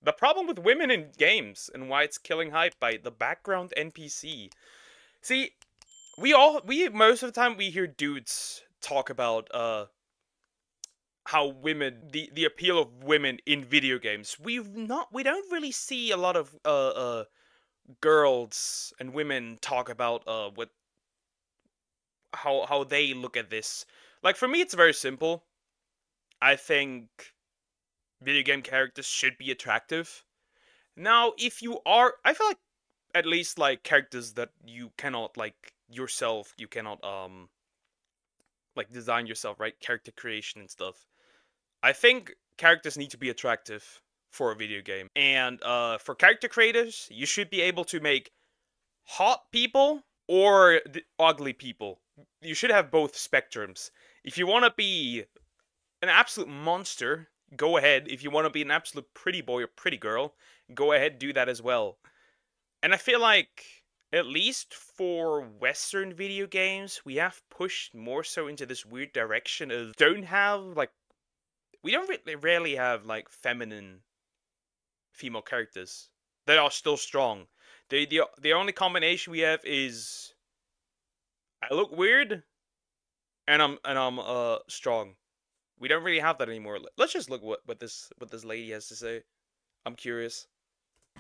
The problem with women in games and why it's killing hype by the background NPC. See, we most of the time we hear dudes talk about how women the appeal of women in video games. We don't really see a lot of girls and women talk about what how they look at this. Like for me it's very simple. I think video game characters should be attractive. Now, if you are, I feel like at least like characters that you cannot like yourself, you cannot like design yourself, right? Character creation and stuff. I think characters need to be attractive for a video game. And for character creators, you should be able to make hot people or ugly people. You should have both spectrums. If you want to be an absolute monster, go ahead. If you want to be an absolute pretty boy or pretty girl, go ahead, do that as well. And I feel like, at least for Western video games, we have pushed more so into this weird direction of we don't really rarely have like feminine female characters that are still strong. The only combination we have is I look weird and I'm strong. We don't really have that anymore. Let's just look what this lady has to say. I'm curious.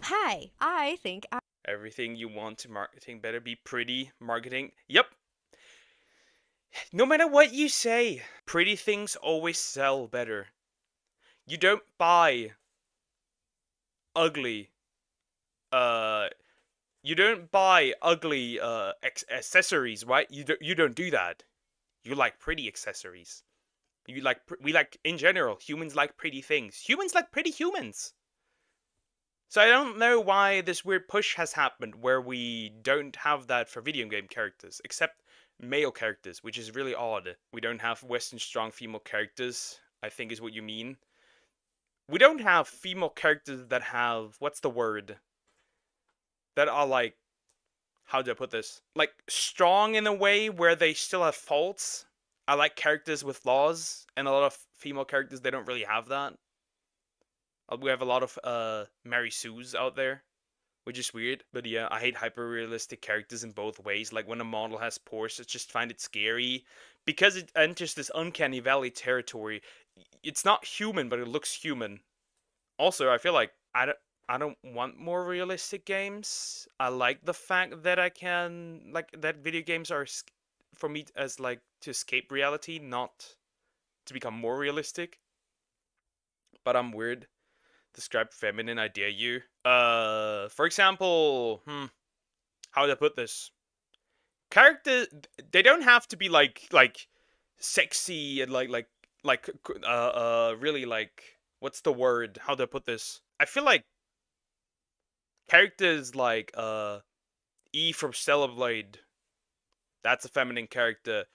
Hi, I think Everything you want to marketing better be pretty. Marketing. Yep. No matter what you say, pretty things always sell better. You don't buy ugly you don't buy ugly accessories, right? You don't do that. You like pretty accessories. We like in general, humans like pretty things. Humans like pretty humans. So I don't know why this weird push has happened where we don't have that for video game characters, except male characters, which is really odd. We don't have Western strong female characters, I think is what you mean. We don't have female characters that have, what's the word? That are like, how do I put this? Like, strong in a way where they still have faults. I like characters with flaws, and a lot of female characters, they don't really have that. We have a lot of Mary Sues out there, which is weird. But yeah, I hate hyper-realistic characters in both ways. Like when a model has pores, I just find it scary. Because it enters this uncanny valley territory. It's not human, but it looks human. Also, I feel like I don't want more realistic games. I like the fact that I can like that video games are for me as like to escape reality, not to become more realistic. But I'm weird. Describe feminine, I dare you. For example, how do I put this? Characters, they don't have to be like sexy and really like what's the word? How do I put this? I feel like characters like E from Stellar Blade, that's a feminine character.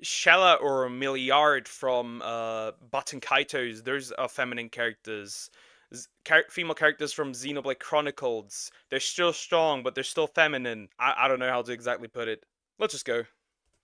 Shella or Milliard from Button Kaitos, those are feminine characters. Female characters from Xenoblade Chronicles, they're still strong, but they're still feminine. I don't know how to exactly put it. Let's just go.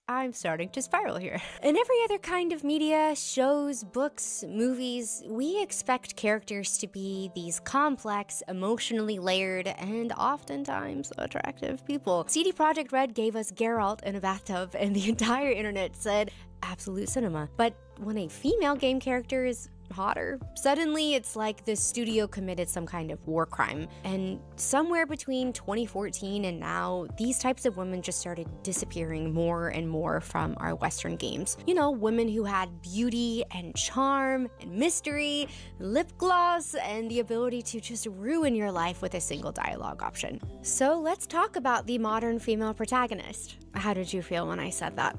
I'm starting to spiral here. In every other kind of media, shows, books, movies, we expect characters to be these complex, emotionally layered, and oftentimes attractive people. CD Projekt Red gave us Geralt in a bathtub, and the entire internet said, absolute cinema. But when a female game character is hotter, suddenly it's like the studio committed some kind of war crime. And somewhere between 2014 and now, these types of women just started disappearing more and more from our Western games. You know, women who had beauty and charm and mystery, lip gloss, and the ability to just ruin your life with a single dialogue option. So let's talk about the modern female protagonist. How did you feel when I said that?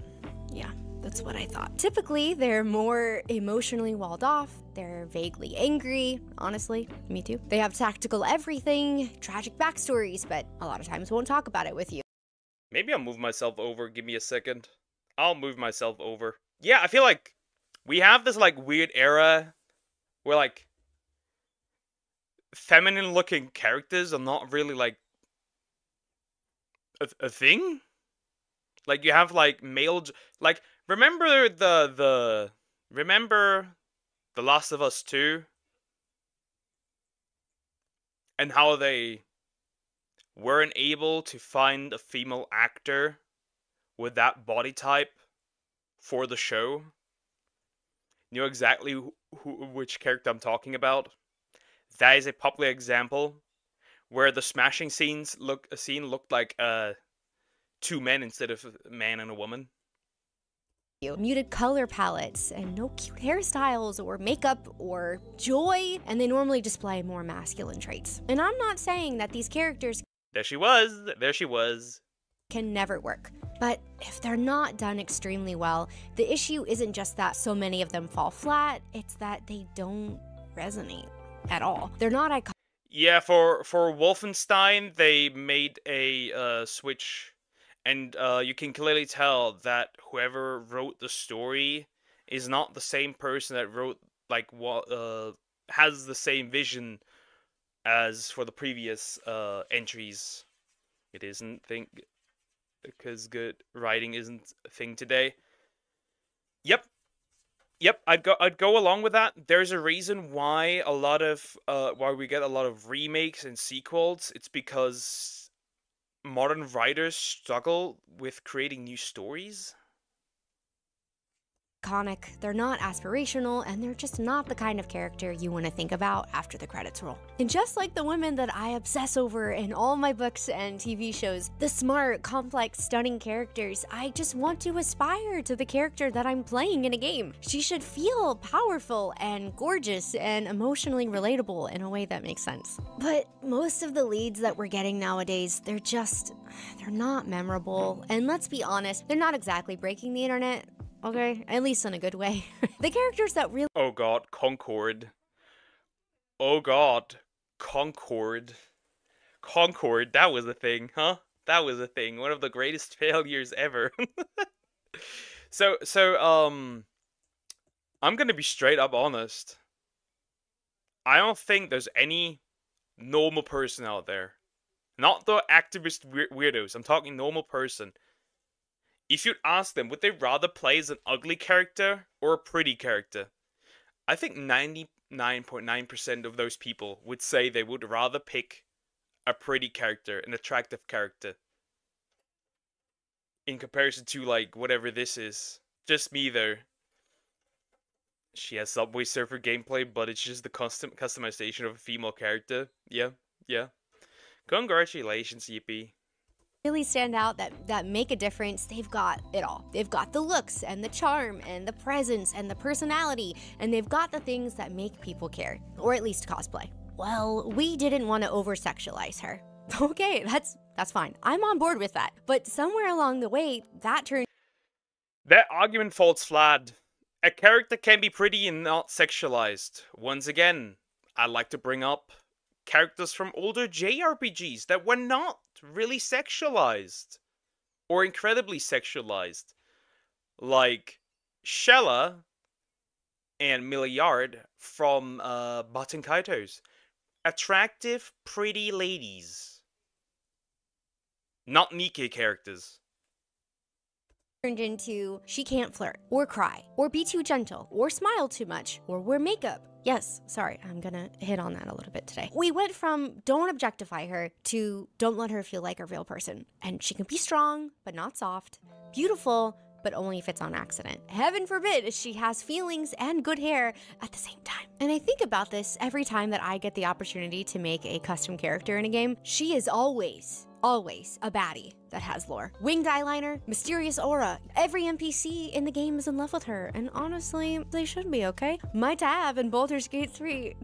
Yeah. That's what I thought. Typically, they're more emotionally walled off, they're vaguely angry, honestly, me too. They have tactical everything, tragic backstories, but a lot of times won't talk about it with you. Maybe I'll move myself over. Give me a second. I'll move myself over. Yeah, I feel like we have this like weird era where like feminine looking characters are not really like a thing. Like you have like like remember remember The Last of Us 2? and how they weren't able to find a female actor with that body type for the show. You know exactly which character I'm talking about? That is a popular example where the smashing scene looked like two men instead of a man and a woman. Muted color palettes and no cute hairstyles or makeup or joy, and they normally display more masculine traits. And I'm not saying that these characters There she was. can never work. But if they're not done extremely well, the issue isn't just that so many of them fall flat, it's that they don't resonate at all. They're not iconic. Yeah, for Wolfenstein, they made a switch, and you can clearly tell that whoever wrote the story is not the same person that wrote like what has the same vision as for the previous entries. It isn't because good writing isn't a thing today. Yep, I'd go along with that. There's a reason why why we get a lot of remakes and sequels. It's because modern writers struggle with creating new stories. They're not aspirational, and they're just not the kind of character you want to think about after the credits roll. And just like the women that I obsess over in all my books and TV shows, the smart, complex, stunning characters, I just want to aspire to the character that I'm playing in a game. She should feel powerful and gorgeous and emotionally relatable in a way that makes sense. But most of the leads that we're getting nowadays, they're not memorable. And let's be honest, they're not exactly breaking the internet. Okay, at least in a good way. The characters that really— Oh god, Concord. Oh god, Concord. Concord, that was a thing, huh? That was a thing. One of the greatest failures ever. So, I'm gonna be straight up honest. I don't think there's any normal person out there. Not the activist weirdos. I'm talking normal person. If you'd ask them, would they rather play as an ugly character or a pretty character? I think 99.9% of those people would say they would rather pick a pretty character, an attractive character, in comparison to, like, whatever this is. Just me, though. She has Subway Surfer gameplay, but it's just the customization of a female character. Yeah. Congratulations, Yippee. really stand out that make a difference, they've got it all. They've got the looks and the charm and the presence and the personality, and they've got the things that make people care, or at least cosplay. Well, we didn't want to over-sexualize her. Okay, that's fine. I'm on board with that. But somewhere along the way, that argument falls flat. A character can be pretty and not sexualized. Once again, I'd like to bring up characters from older JRPGs that were not really sexualized or incredibly sexualized, like Shella and Milliard from Button Kaitos. Attractive, pretty ladies, not Nikke characters. turned into she can't flirt, or cry, or be too gentle, or smile too much, or wear makeup. Yes, sorry, I'm gonna hit on that a little bit today. We went from don't objectify her to don't let her feel like a real person. And she can be strong, but not soft, beautiful, but only if it's on accident. Heaven forbid she has feelings and good hair at the same time. And I think about this every time that I get the opportunity to make a custom character in a game. She is always a baddie that has lore. Winged eyeliner, mysterious aura. Every NPC in the game is in love with her, and honestly, they should be, okay? My tab in Baldur's Gate 3.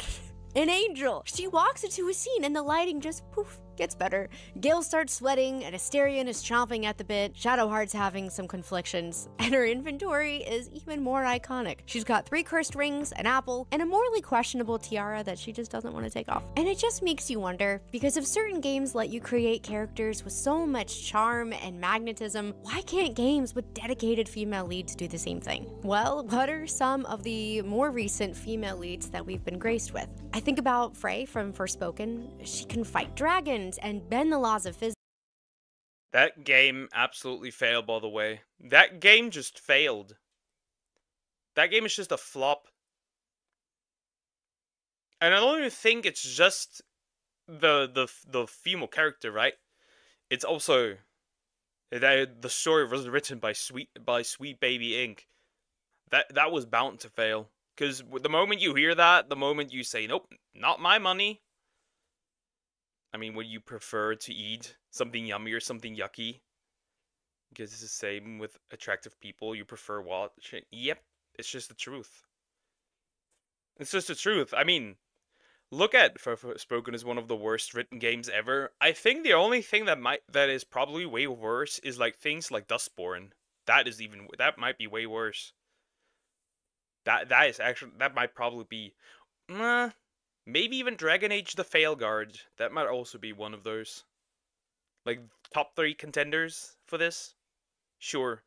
An angel! She walks into a scene and the lighting just poof, gets better. Gale starts sweating, and Asterion is chomping at the bit, Shadowheart's having some conflictions, and her inventory is even more iconic. She's got 3 cursed rings, an apple, and a morally questionable tiara that she just doesn't want to take off. And it just makes you wonder, because if certain games let you create characters with so much charm and magnetism, why can't games with dedicated female leads do the same thing? Well, what are some of the more recent female leads that we've been graced with? I think about Frey from Forspoken. She can fight dragons and bend the laws of physics. That game absolutely failed, by the way. That game just failed. That game is just a flop. And I don't even think it's just the female character, right? It's also that the story was written by Sweet Baby Inc. That was bound to fail, because the moment you hear that, the moment you say nope, not my money. I mean, would you prefer to eat something yummy or something yucky? Because it's the same with attractive people. You prefer watching. Yep, it's just the truth. It's just the truth. I mean, look at Forspoken is one of the worst written games ever. I think the only thing that is probably way worse is like things like Dustborn. That might be way worse. That might probably be, maybe even Dragon Age: The Failguard. That might also be one of those, like, top 3 contenders for this. Sure.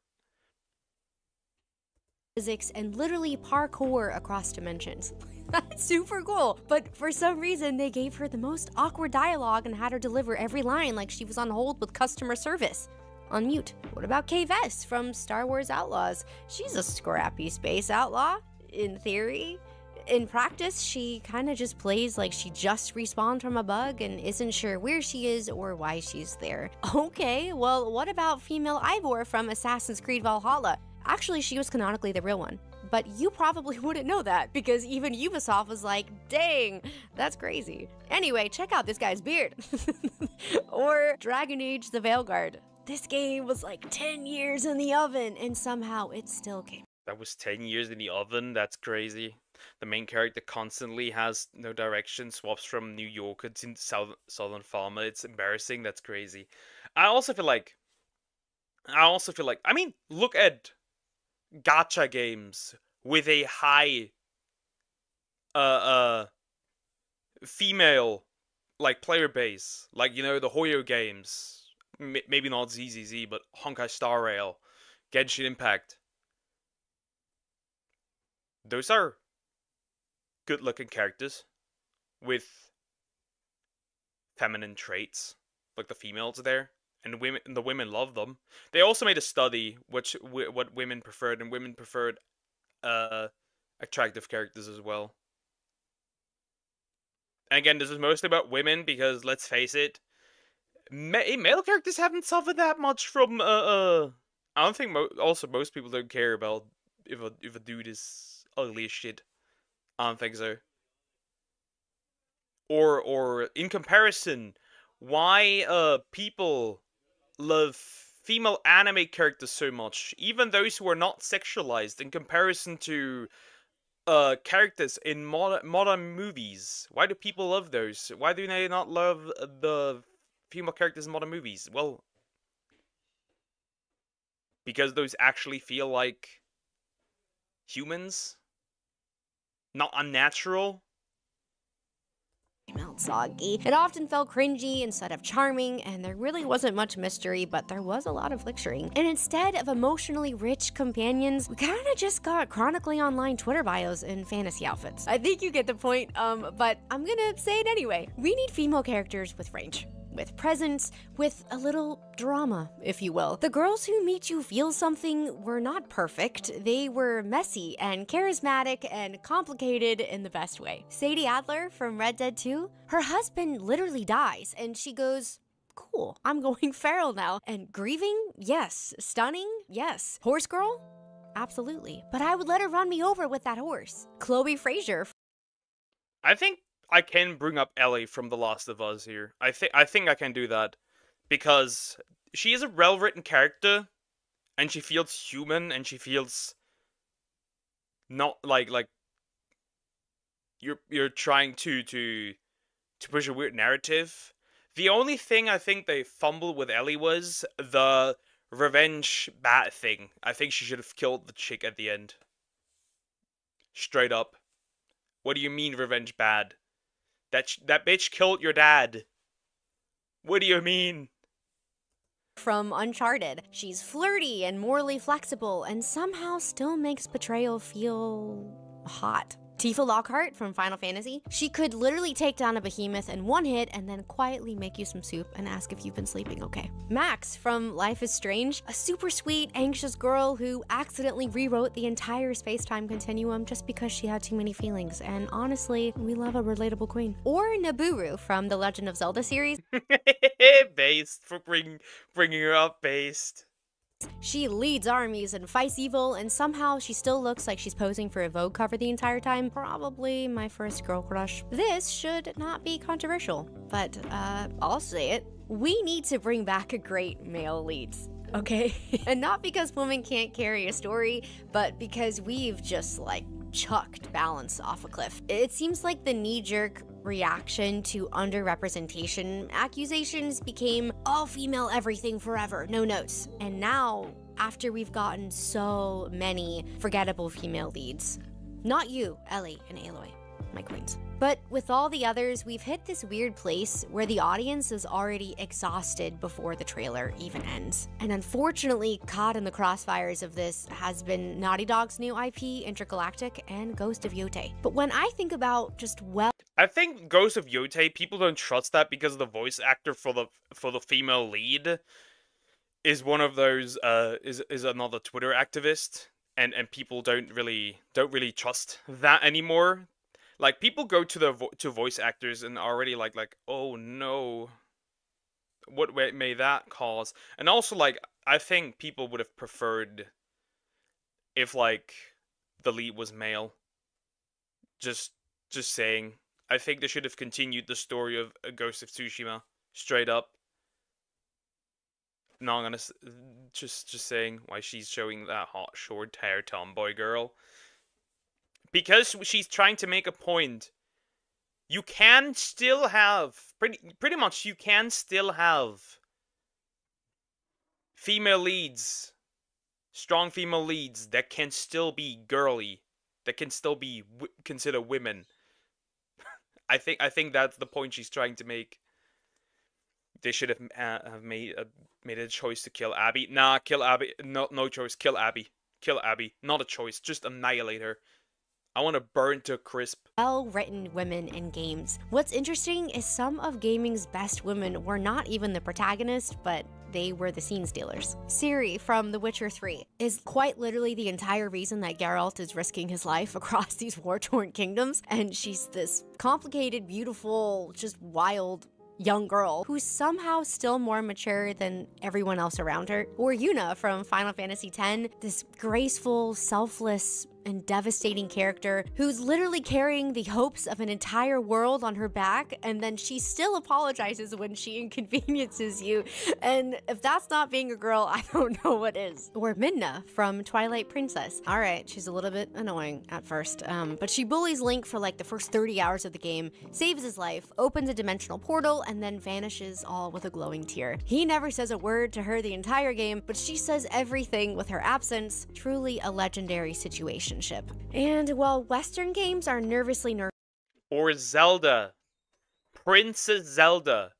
Physics and literally parkour across dimensions. That's super cool. But for some reason, they gave her the most awkward dialogue and had her deliver every line like she was on hold with customer service. On mute. What about Kay Vess from Star Wars Outlaws? She's a scrappy space outlaw, in theory. In practice, she kind of just plays like she just respawned from a bug and isn't sure where she is or why she's there. Okay, well, what about female Ivor from Assassin's Creed Valhalla? Actually, she was canonically the real one. But you probably wouldn't know that, because even Ubisoft was like, dang, that's crazy. Anyway, check out this guy's beard. Or Dragon Age: The Veilguard. This game was like 10 years in the oven, and somehow it still came. That was 10 years in the oven? That's crazy. The main character constantly has no direction, swaps from New York to Southern Farmer. It's embarrassing. That's crazy. I also feel like, I mean, look at gacha games with a high female like player base, like, you know, the Hoyo games, maybe not ZZZ, but Honkai Star Rail, Genshin Impact. Those are good looking characters with feminine traits, like the females there. And the women love them. They also made a study what women preferred, and women preferred attractive characters as well. And again, this is mostly about women because, let's face it, male characters haven't suffered that much from I don't think most people don't care about if a dude is ugly as shit. I don't think so. Or in comparison, why people love female anime characters so much, even those who are not sexualized, in comparison to characters in modern movies. Why do people love those? Why do they not love the female characters in modern movies? Well, because those actually feel like humans, not unnatural. Soggy. It often felt cringy instead of charming, and there really wasn't much mystery, but there was a lot of lecturing. And instead of emotionally rich companions, we kinda just got chronically online Twitter bios and fantasy outfits. I think you get the point, but I'm gonna say it anyway. We need female characters with range, with presence, with a little drama, if you will. The girls who made you feel something were not perfect. They were messy and charismatic and complicated in the best way. Sadie Adler from Red Dead 2, her husband literally dies, and she goes, cool, I'm going feral now. And grieving? Yes. Stunning? Yes. Horse girl? Absolutely. But I would let her run me over with that horse. Chloe Frazier. I think I can bring up Ellie from The Last of Us here. I think I can do that, because she is a well-written character, and she feels human, and she feels not like you're trying to push a weird narrative. The only thing I think they fumbled with Ellie was the revenge bad thing. I think she should have killed the chick at the end. Straight up. What do you mean revenge bad? That bitch killed your dad. What do you mean? From Uncharted. She's flirty and morally flexible, and somehow still makes betrayal feel hot. Tifa Lockhart from Final Fantasy. She could literally take down a behemoth in one hit and then quietly make you some soup and ask if you've been sleeping okay. Max from Life is Strange, a super sweet, anxious girl who accidentally rewrote the entire space-time continuum just because she had too many feelings, and honestly, we love a relatable queen. Or Nabooru from the Legend of Zelda series. Based, for bringing her up, based. She leads armies and fights evil, and somehow she still looks like she's posing for a Vogue cover the entire time. Probably my first girl crush. This should not be controversial, but I'll say it. We need to bring back great male leads. Okay? And not because women can't carry a story, but because we've just like chucked balance off a cliff. It seems like the knee-jerk reaction to underrepresentation accusations became all female everything forever, no notes. And now, after we've gotten so many forgettable female leads, not you, Ellie and Aloy, my queens, but with all the others, we've hit this weird place where the audience is already exhausted before the trailer even ends. And unfortunately, caught in the crossfires of this has been Naughty Dog's new IP, Intergalactic, and Ghost of Yote. But when I think about just I think Ghost of Yote, people don't trust that because the voice actor for the female lead is one of those is another Twitter activist, and people don't really trust that anymore. Like, people go to to voice actors and already like, oh no, what may that cause? And also, like, I think people would have preferred if like the lead was male. Just saying. I think they should have continued the story of Ghost of Tsushima straight up. No, I'm gonna just saying why she's showing that hot short hair tomboy girl. Because she's trying to make a point. You can still have pretty much you can still have female leads, strong female leads that can still be girly, that can still be considered women. I think that's the point she's trying to make. They should have made a choice to kill Abby. Nah, kill Abby. No choice. Kill Abby. Kill Abby. Not a choice. Just annihilate her. I want to burn to a crisp. Well-written women in games. What's interesting is some of gaming's best women were not even the protagonist, but they were the scene stealers. Ciri from The Witcher 3 is quite literally the entire reason that Geralt is risking his life across these war-torn kingdoms, and she's this complicated, beautiful, just wild young girl who's somehow still more mature than everyone else around her. Or Yuna from Final Fantasy X, this graceful, selfless, and devastating character who's literally carrying the hopes of an entire world on her back, and then she still apologizes when she inconveniences you. And if that's not being a girl, I don't know what is. Or Midna from Twilight Princess. Alright, she's a little bit annoying at first, but she bullies Link for like the first 30 hours of the game, saves his life, opens a dimensional portal, and then vanishes all with a glowing tear. He never says a word to her the entire game, but she says everything with her absence. Truly a legendary situation. And while Western games are nervously or Zelda, Princess Zelda,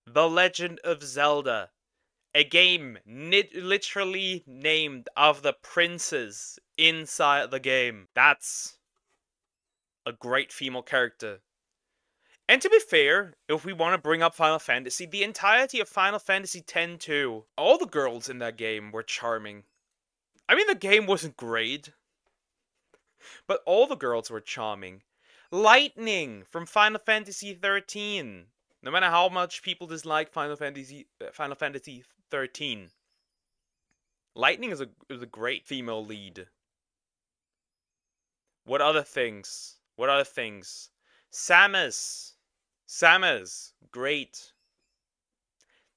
The Legend of Zelda, a game literally named of the princes inside the game. That's a great female character. And to be fair, if we want to bring up Final Fantasy, the entirety of Final Fantasy X too, all the girls in that game were charming. I mean, the game wasn't great, but all the girls were charming. Lightning from Final Fantasy 13. No matter how much people dislike Final Fantasy 13, Lightning is a great female lead. What other things? Samus, great.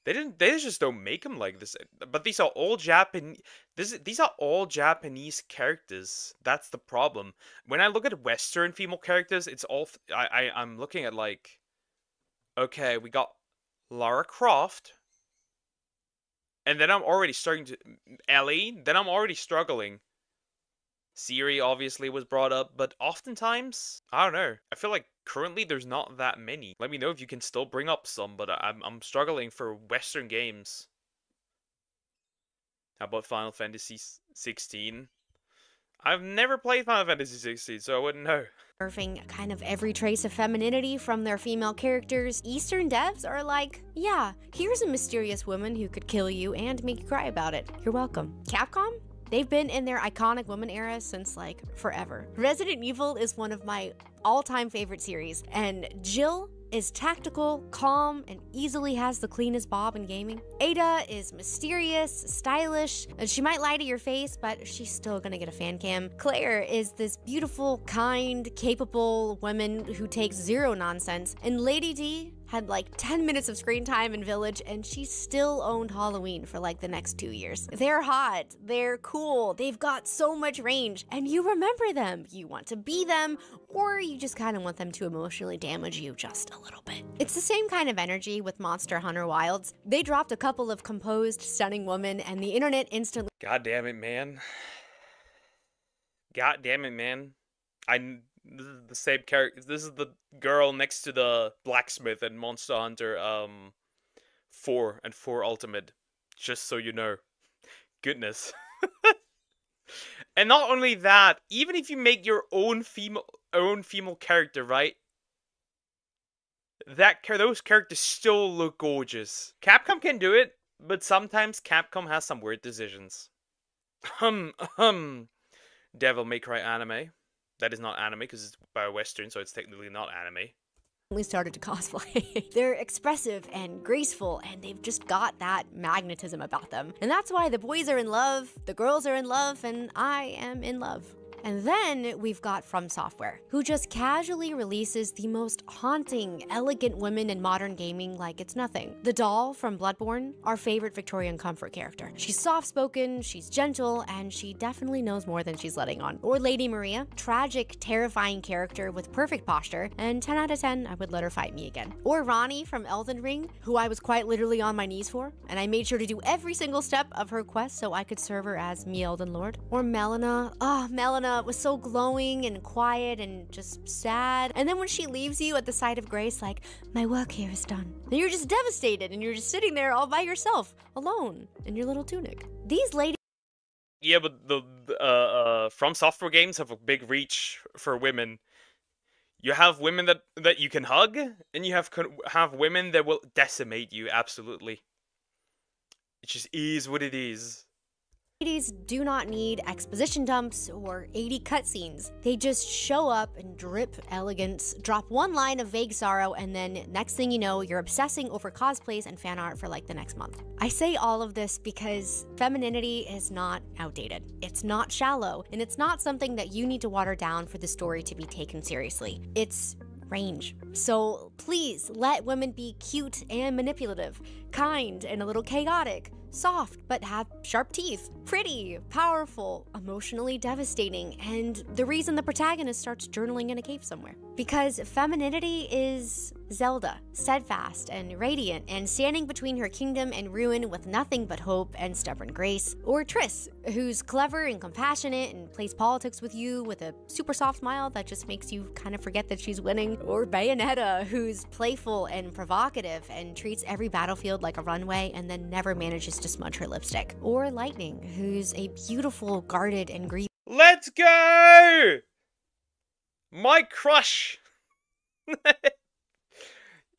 They just don't make them like this. But these are all Japanese. These are all Japanese characters. That's the problem. When I look at Western female characters, it's all I'm looking at like, okay, we got Lara Croft, and then I'm already starting to Ellie. Then I'm already struggling. Ciri obviously was brought up, but oftentimes I don't know. I feel like currently there's not that many. Let me know if you can still bring up some, but I'm struggling for Western games. How about Final Fantasy 16? I've never played Final Fantasy 16, so I wouldn't know. Preserving kind of every trace of femininity from their female characters, Eastern devs are like, yeah, here's a mysterious woman who could kill you and make you cry about it. You're welcome. Capcom? They've been in their iconic woman era since, like, forever. Resident Evil is one of my all-time favorite series, and Jill is tactical, calm, and easily has the cleanest bob in gaming. Ada is mysterious, stylish, and she might lie to your face, but she's still gonna get a fan cam. Claire is this beautiful, kind, capable woman who takes zero nonsense, and Lady D had like 10 minutes of screen time in Village, and she still owned Halloween for like the next 2 years. They're hot, they're cool, they've got so much range, and you remember them. You want to be them, or you just kind of want them to emotionally damage you just a little bit. It's the same kind of energy with Monster Hunter Wilds. They dropped a couple of composed, stunning women, and the internet instantly— God damn it, man. God damn it, man. This is the same character. This is the girl next to the blacksmith in Monster Hunter 4 and 4 Ultimate. Just so you know. Goodness. And not only that, even if you make your own female character, right? Those characters still look gorgeous. Capcom can do it, but sometimes Capcom has some weird decisions. Devil May Cry anime. That is not anime because it's Bio-Western, so it's technically not anime. Started to cosplay. They're expressive and graceful, and they've just got that magnetism about them. And that's why the boys are in love, the girls are in love, and I am in love. And then we've got From Software, who just casually releases the most haunting, elegant women in modern gaming like it's nothing. The doll from Bloodborne, our favorite Victorian comfort character. She's soft-spoken, she's gentle, and she definitely knows more than she's letting on. Or Lady Maria, tragic, terrifying character with perfect posture, and 10 out of 10, I would let her fight me again. Or Ronnie from Elden Ring, who I was quite literally on my knees for, and I made sure to do every single step of her quest so I could serve her as me Elden Lord. Or Melina. Melina was so glowing and quiet and just sad. And then when she leaves you at the side of grace, like, my work here is done. And you're just devastated, and you're just sitting there all by yourself, alone, in your little tunic. These ladies— Yeah, but the From Software games have a big reach for women. You have women that you can hug, and you have women that will decimate you, absolutely. It just is what it is. Ladies do not need exposition dumps or 80 cutscenes. They just show up and drip elegance, drop one line of vague sorrow, and then next thing you know, you're obsessing over cosplays and fan art for like the next month. I say all of this because femininity is not outdated. It's not shallow, and it's not something that you need to water down for the story to be taken seriously. It's range. So please let women be cute and manipulative, kind and a little chaotic, soft but have sharp teeth, pretty, powerful, emotionally devastating, and the reason the protagonist starts journaling in a cave somewhere. Because femininity is Zelda, steadfast and radiant and standing between her kingdom and ruin with nothing but hope and stubborn grace. Or Triss, who's clever and compassionate and plays politics with you with a super soft smile that just makes you kind of forget that she's winning. Or Bayonetta, who's playful and provocative and treats every battlefield like a runway and then never manages to smudge her lipstick. Or Lightning, who's a beautiful, guarded, and grieved— Let's go! My crush!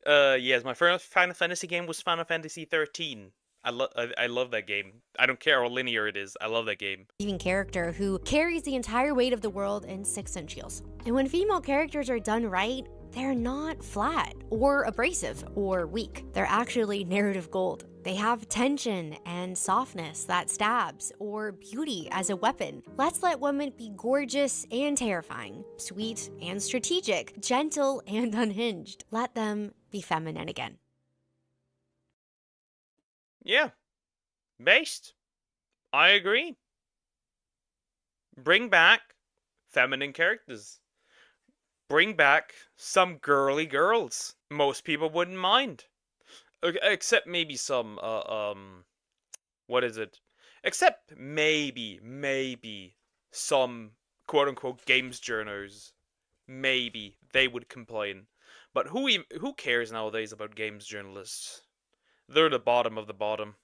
Yes, my first Final Fantasy game was Final Fantasy 13. I love that game. I don't care how linear it is. I love that game. Character who carries the entire weight of the world in 6-inch heels. And when female characters are done right, they're not flat or abrasive or weak. They're actually narrative gold. They have tension and softness that stabs, or beauty as a weapon. Let's let women be gorgeous and terrifying, sweet and strategic, gentle and unhinged. Let them be feminine again. Yeah. Based. I agree. Bring back feminine characters. Bring back some girly girls. Most people wouldn't mind. Except maybe some, what is it? Except maybe some quote-unquote games journals. Maybe they would complain. But who cares nowadays about games journalists? They're the bottom of the bottom.